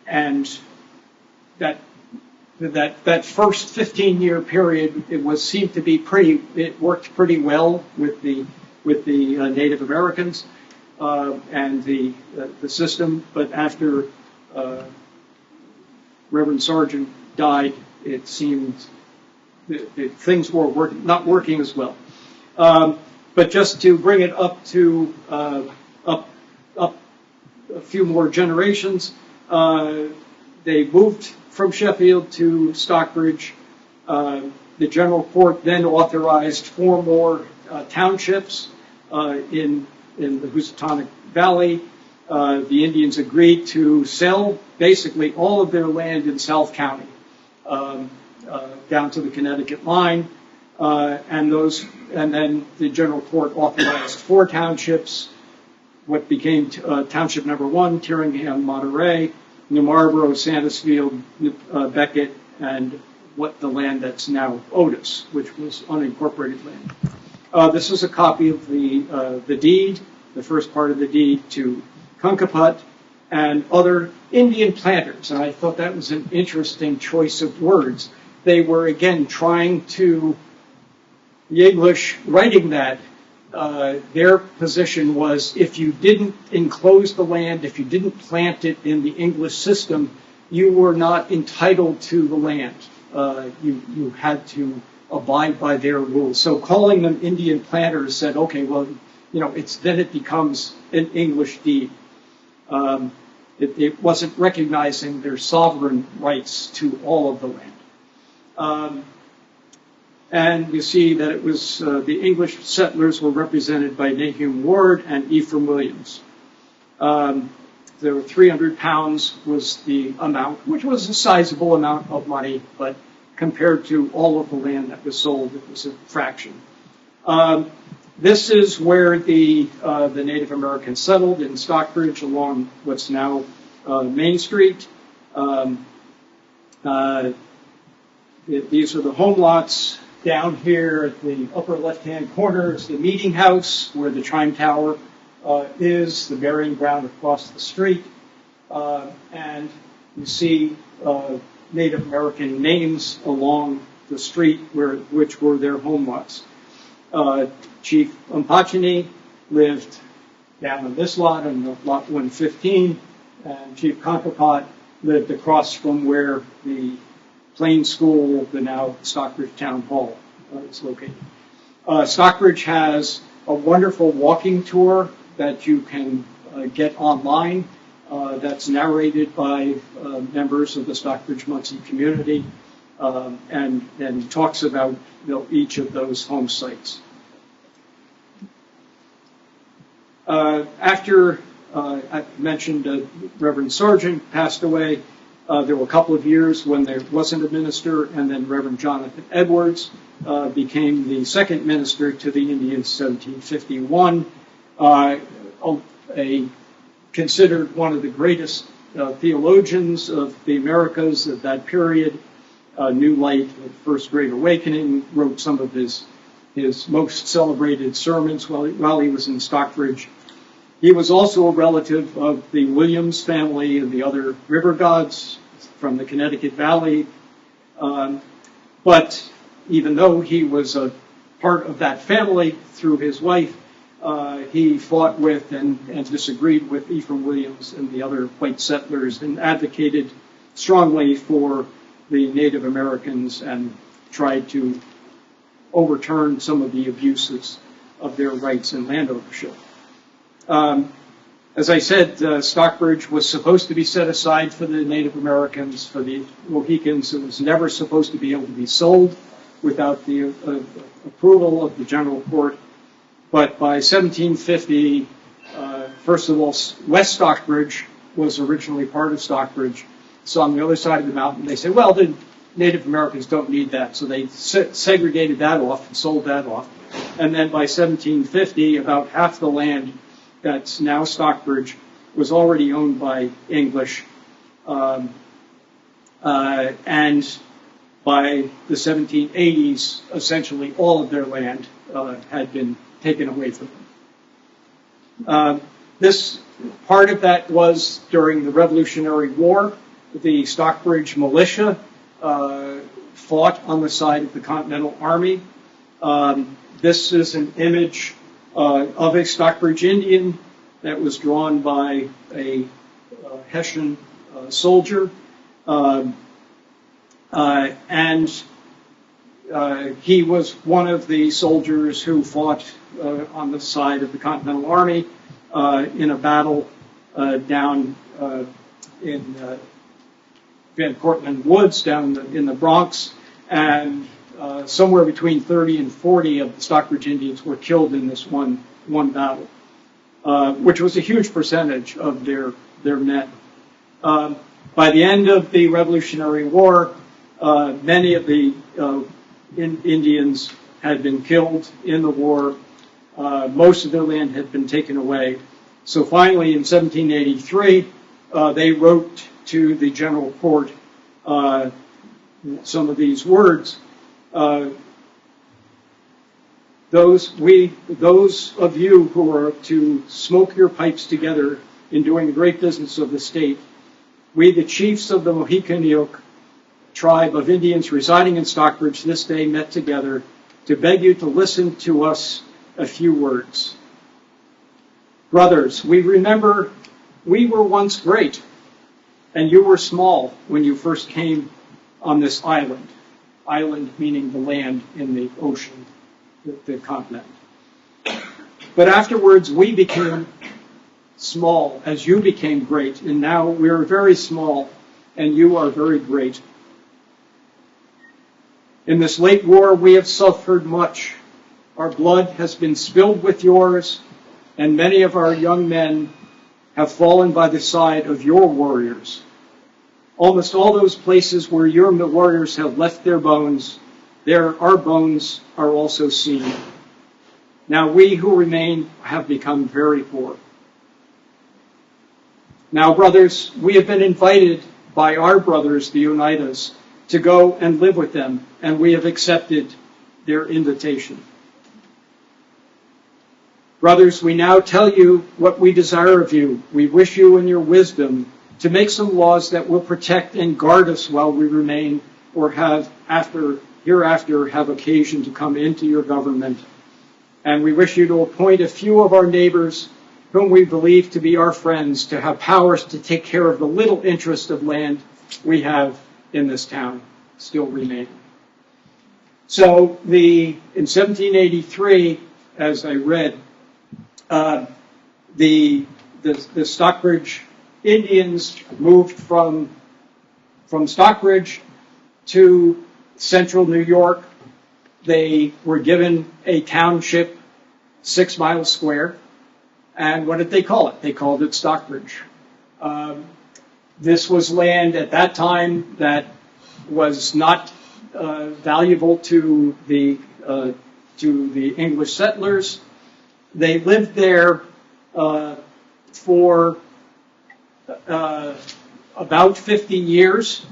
and that first 15-year period seemed to be it worked pretty well with the Native Americans and the system, but after Reverend Sargent died, it seemed that things were not working as well. But just to bring it up to up a few more generations, they moved from Sheffield to Stockbridge. The General Court then authorized 4 more townships in the Housatonic Valley. The Indians agreed to sell basically all of their land in South County down to the Connecticut line, and then the General Court authorized 4 townships, what became Township Number 1, Tyringham, Monterey, New Marlborough, Sandusfield, Beckett, and the land that's now Otis, which was unincorporated land. This is a copy of the deed, the first part of the deed to Kankaput and other Indian planters, and I thought that was an interesting choice of words. They were, again, trying to, the English writing that, their position was if you didn't enclose the land, if you didn't plant it in the English system, you were not entitled to the land. You had to abide by their rules. So calling them Indian planters said, okay, well, then it becomes an English deed. It wasn't recognizing their sovereign rights to all of the land. And you see that it was the English settlers were represented by Nahum Ward and Ephraim Williams. There were 300 pounds was the amount, which was a sizable amount of money, but compared to all of the land that was sold, it was a fraction. This is where the Native Americans settled in Stockbridge along what's now Main Street. These are the home lots. Down here at the upper left-hand corner is the meeting house where the Chime Tower is, the burying ground across the street. And you see Native American names along the street which were their home lots. Chief Umpachini lived down on this lot, on lot 115, and Chief Kankaput lived across from where the Plain School, the now Stockbridge Town Hall, is located. Stockbridge has a wonderful walking tour that you can get online that's narrated by members of the Stockbridge-Munsee Community and talks about each of those home sites. After I mentioned Reverend Sargent passed away, there were a couple of years when there wasn't a minister, and then Reverend Jonathan Edwards became the second minister to the Indians in 1751, considered one of the greatest theologians of the Americas at that period. New Light, the First Great Awakening, wrote some of his most celebrated sermons while he was in Stockbridge. He was also a relative of the Williams family and the other river gods from the Connecticut Valley. But even though he was a part of that family through his wife, he fought with and disagreed with Ephraim Williams and the other white settlers and advocated strongly for the Native Americans and tried to overturn some of the abuses of their rights and land ownership. As I said, Stockbridge was supposed to be set aside for the Native Americans, for the Mohicans. It was never supposed to be able to be sold without the approval of the general court. But by 1750, first of all, West Stockbridge was originally part of Stockbridge. So on the other side of the mountain, they said, well, the Native Americans don't need that. So they segregated that off and sold that off. And then by 1750, about half the land that's now Stockbridge was already owned by English. And by the 1780s, essentially all of their land had been taken away from them. This part of that was during the Revolutionary War. The Stockbridge militia fought on the side of the Continental Army. This is an image of a Stockbridge Indian that was drawn by a Hessian soldier. And he was one of the soldiers who fought on the side of the Continental Army in a battle down in Van Cortlandt Woods down in the Bronx, and somewhere between 30 and 40 of the Stockbridge Indians were killed in this one battle, which was a huge percentage of their men. By the end of the Revolutionary War, many of the Indians had been killed in the war. Most of their land had been taken away. So finally, in 1783, they wrote to the general court some of these words. Those of you who are to smoke your pipes together in doing the great business of the state, we, the chiefs of the Mohican tribe of Indians residing in Stockbridge, this day met together to beg you to listen to us a few words. Brothers, we remember we were once great, and you were small when you first came on this island. Island meaning the land in the ocean, the continent. But afterwards, we became small as you became great, and now we're very small, and you are very great. In this late war, we have suffered much. Our blood has been spilled with yours, and many of our young men have fallen by the side of your warriors. Almost all those places where your warriors have left their bones, there our bones are also seen. Now we who remain have become very poor. Now, brothers, we have been invited by our brothers, the Oneidas, to go and live with them, and we have accepted their invitation. Brothers, we now tell you what we desire of you. We wish you in your wisdom to make some laws that will protect and guard us while we remain or have hereafter have occasion to come into your government. And we wish you to appoint a few of our neighbors whom we believe to be our friends to have powers to take care of the little interest of land we have in this town still remaining. So in 1783, as I read, the Stockbridge Indians moved from Stockbridge to central New York. They were given a township 6 miles square. And what did they call it? They called it Stockbridge. This was land at that time that was not valuable to the English settlers. They lived there for about 50 years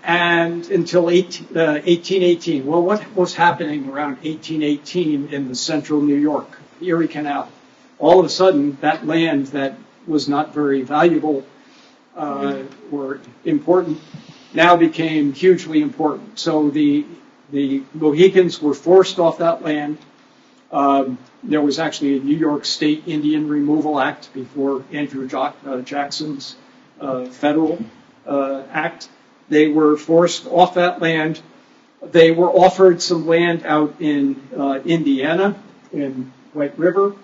and until 1818. Well, what was happening around 1818 in the central New York, Erie Canal? All of a sudden, that land that was not very valuable or important now became hugely important. So the Mohicans were forced off that land. There was actually a New York State Indian Removal Act before Andrew Jackson's federal act. They were forced off that land. They were offered some land out in Indiana, in White River.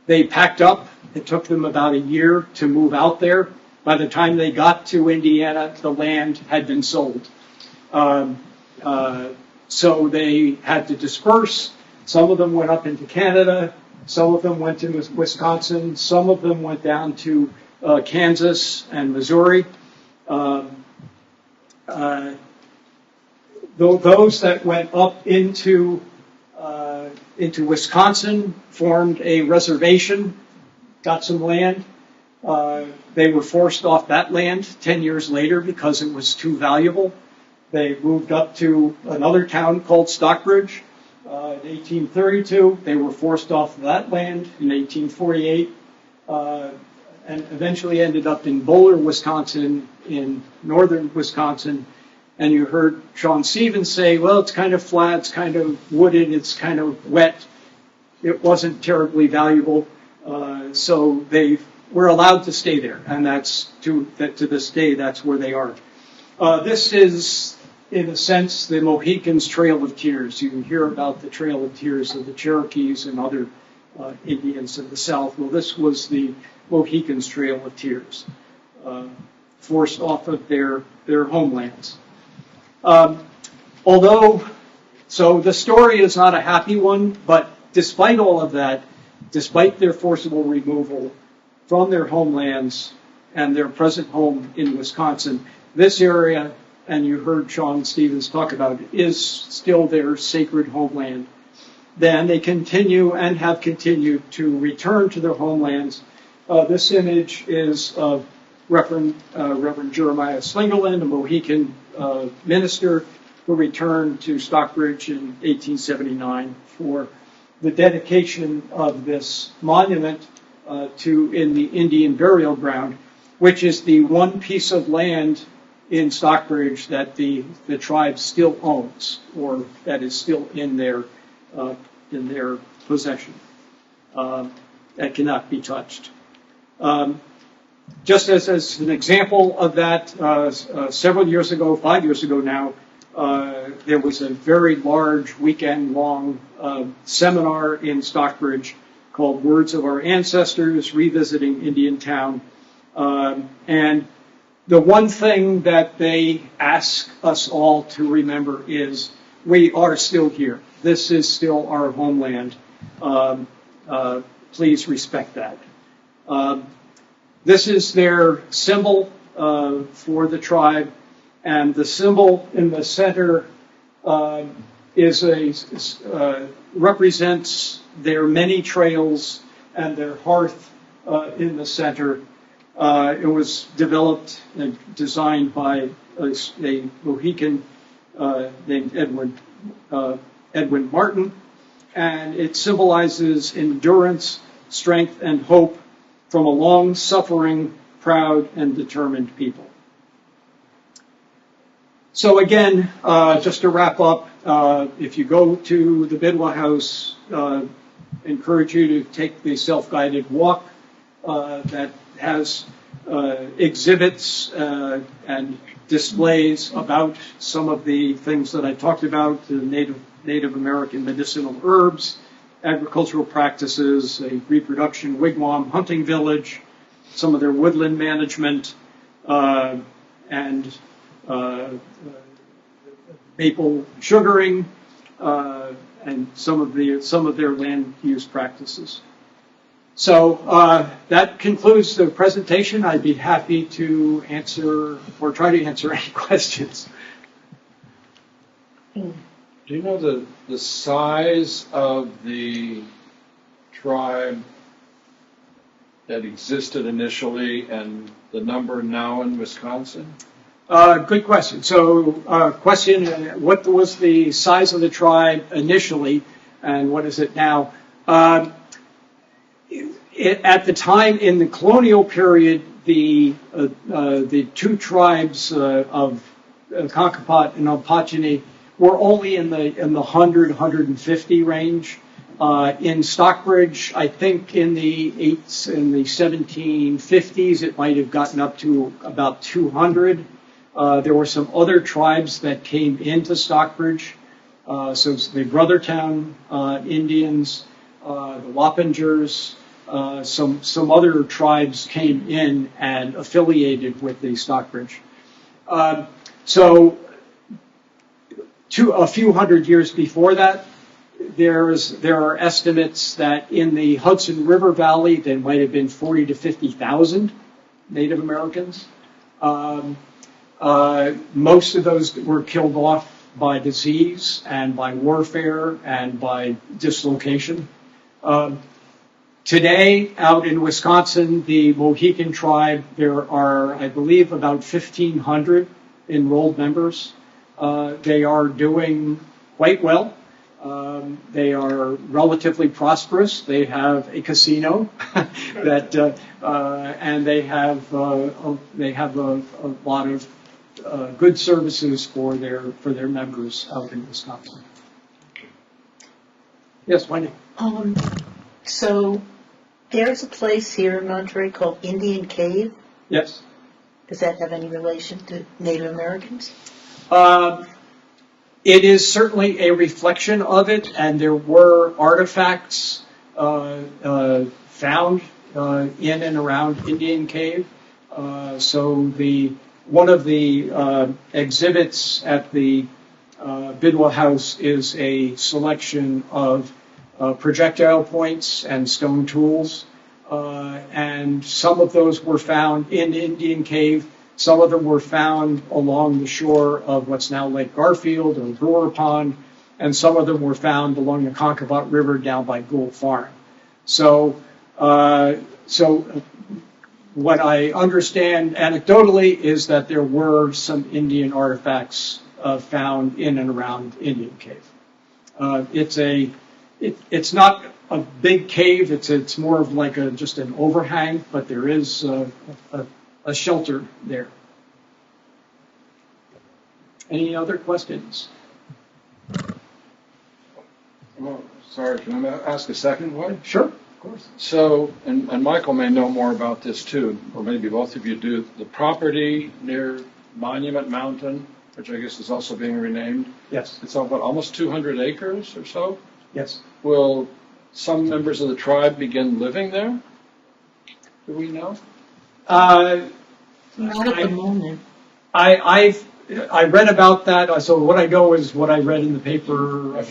They packed up. It took them about a year to move out there. By the time they got to Indiana, the land had been sold. So they had to disperse. Some of them went up into Canada. Some of them went to Wisconsin. Some of them went down to Kansas and Missouri. Those that went up into Wisconsin formed a reservation, got some land. They were forced off that land 10 years later because it was too valuable. They moved up to another town called Stockbridge. In 1832, they were forced off that land in 1848, and eventually ended up in Bowler, Wisconsin, in northern Wisconsin. And you heard Sean Stevens say, well, it's kind of flat, it's kind of wooded, it's kind of wet. It wasn't terribly valuable, so they were allowed to stay there, and that's to this day, that's where they are. This is, in a sense, the Mohicans' Trail of Tears. You can hear about the Trail of Tears of the Cherokees and other Indians in the South. Well, this was the Mohicans' Trail of Tears, forced off of their homelands. So the story is not a happy one, but despite all of that, despite their forcible removal from their homelands and their present home in Wisconsin, this area, and you heard Sean Stevens talk about it, is still their sacred homeland. Then they continue and have continued to return to their homelands. This image is of Reverend Jeremiah Slingerland, a Mohican minister who returned to Stockbridge in 1879 for the dedication of this monument in the Indian burial ground, which is the one piece of land in Stockbridge that the tribe still owns, or that is still in their possession, that cannot be touched. Just as an example of that, several years ago, 5 years ago now, there was a very large weekend-long seminar in Stockbridge called Words of Our Ancestors, Revisiting Indian Town. And the one thing that they ask us all to remember is we are still here. This is still our homeland. Please respect that. This is their symbol for the tribe, and the symbol in the center represents their many trails and their hearth in the center. It was developed and designed by a Mohican named Edwin Martin, and it symbolizes endurance, strength, and hope from a long-suffering, proud, and determined people. So again, just to wrap up, if you go to the Bidwell House, encourage you to take the self-guided walk that has exhibits and displays about some of the things that I talked about, the Native American medicinal herbs, agricultural practices, a reproduction wigwam hunting village, some of their woodland management, and maple sugaring, and some of their land use practices. So that concludes the presentation. I'd be happy to answer or try to answer any questions. Do you know the size of the tribe that existed initially and the number now in Wisconsin? Good question. So question, what was the size of the tribe initially and what is it now? At the time in the colonial period, the two tribes of Concopat and Opachini were only in the 100, 150 range. In Stockbridge, I think in the 1750s, it might have gotten up to about 200. There were some other tribes that came into Stockbridge. So the Brothertown Indians, the Wappingers, some other tribes came in and affiliated with the Stockbridge. So a few hundred years before that, there are estimates that in the Hudson River Valley there might have been 40 to 50,000 Native Americans. Most of those were killed off by disease and by warfare and by dislocation. Today, out in Wisconsin, the Mohican tribe, there are, I believe, about 1,500 enrolled members. They are doing quite well. They are relatively prosperous. They have a casino that, and they have a lot of good services for their members out in Wisconsin. Yes, Wendy. So there's a place here in Monterey called Indian Cave. Yes. Does that have any relation to Native Americans? It is certainly a reflection of it, and there were artifacts found in and around Indian Cave. So one of the exhibits at the Bidwell House is a selection of projectile points and stone tools, and some of those were found in Indian Cave. Some of them were found along the shore of what's now Lake Garfield or Brewer Pond, and some of them were found along the Concobat River down by Gould Farm. So what I understand anecdotally is that there were some Indian artifacts found in and around Indian Cave. It's not a big cave. It's more of like just an overhang, but there is a shelter there. Any other questions? Well, sorry, can I ask a second one? Sure, of course. So, and Michael may know more about this too, or maybe both of you do. The property near Monument Mountain, which I guess is also being renamed, Yes. it's about almost 200 acres or so. Yes. Will some members of the tribe begin living there? Do we know? Not at the moment. I read about that. So what I know is what I read in the paper a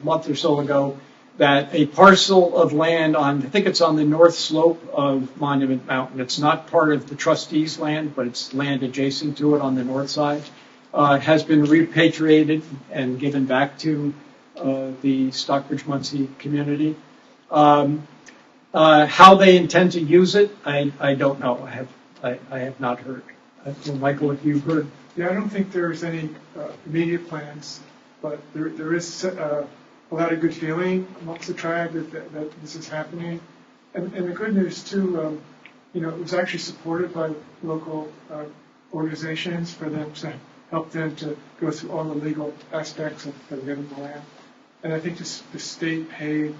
month or so ago, that a parcel of land I think it's on the north slope of Monument Mountain. It's not part of the trustees' land, but it's land adjacent to it on the north side, has been repatriated and given back to the Stockbridge-Munsee community. How they intend to use it, I don't know. I have not heard. Michael, if you've heard. Yeah, I don't think there's any immediate plans, but there is a lot of good feeling amongst the tribe that this is happening. And the good news too, it was actually supported by local organizations for them to help them to go through all the legal aspects of getting the land. And I think the state paid,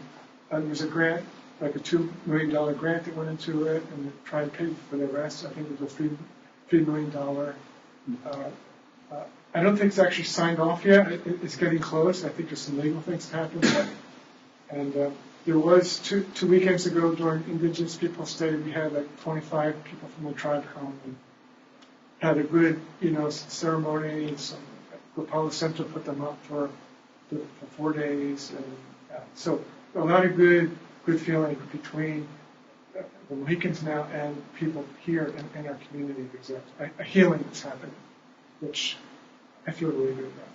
there was a grant, like a $2 million grant that went into it, and the tribe paid for the rest. I think it was a $3 million. I don't think it's actually signed off yet. It's getting close. I think there's some legal things to happen. And there was two weekends ago during Indigenous Peoples Day, we had like 25 people from the tribe come and had a good, ceremony. The Palo Center put them up for 4 days. And so a lot of good feeling between the Mohicans now and people here in our community. There's a healing that's happening, which I feel really good about.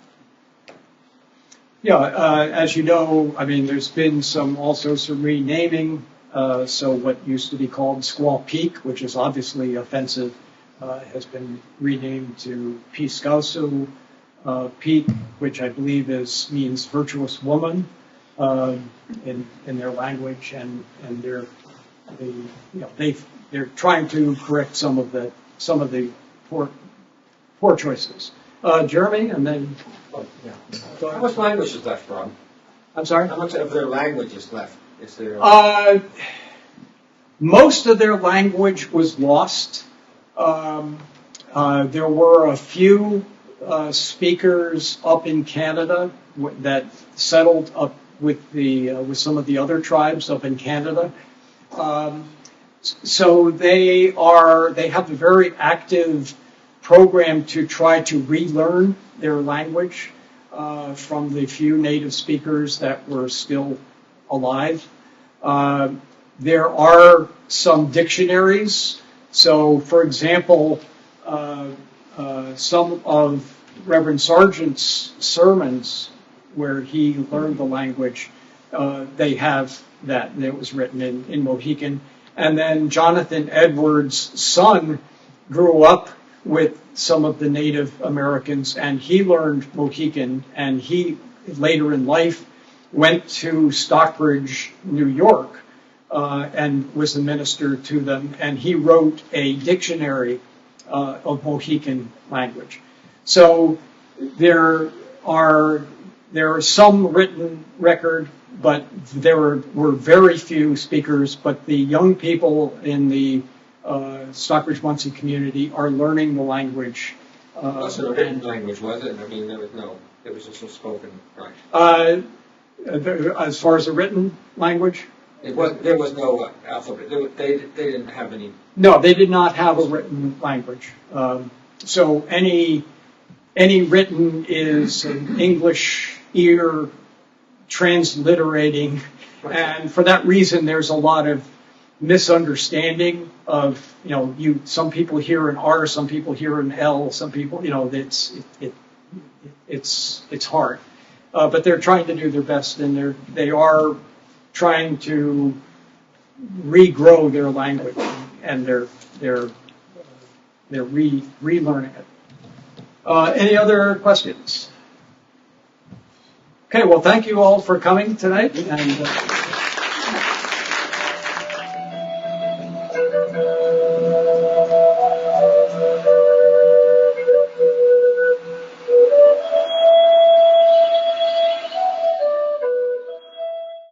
Yeah, as you know, there's been also some renaming. So what used to be called Squaw Peak, which is obviously offensive, has been renamed to Piscausu Peak, which I believe means virtuous woman in their language, and they're trying to correct some of the poor choices. Germain, and then. How much language is left, Rob? I'm sorry? How much of their language is left? Is there? Most of their language was lost. There were a few speakers up in Canada that settled up with some of the other tribes up in Canada. So they have a very active program to try to relearn their language from the few native speakers that were still alive. There are some dictionaries. So, for example, some of Reverend Sargent's sermons where he learned the language, they have that was written in Mohican. And then Jonathan Edwards' son grew up with some of the Native Americans, and he learned Mohican, and he later in life went to Stockbridge, New York, and was the minister to them, and he wrote a dictionary of Mohican language. So there are some written record, but there were very few speakers. But the young people in the Stockbridge-Munsee community are learning the language. It wasn't a written language, was it? I mean, it was just a spoken, right? As far as the written language? There was no alphabet. They didn't have any. No, they did not have a written language. So any written is an English ear transliterating, and for that reason, there's a lot of misunderstanding of, some people hear an R, some people hear an L, some people, it's hard. But they're trying to do their best, and they are trying to regrow their language, and they're relearning it. Any other questions? Okay, well, thank you all for coming tonight, and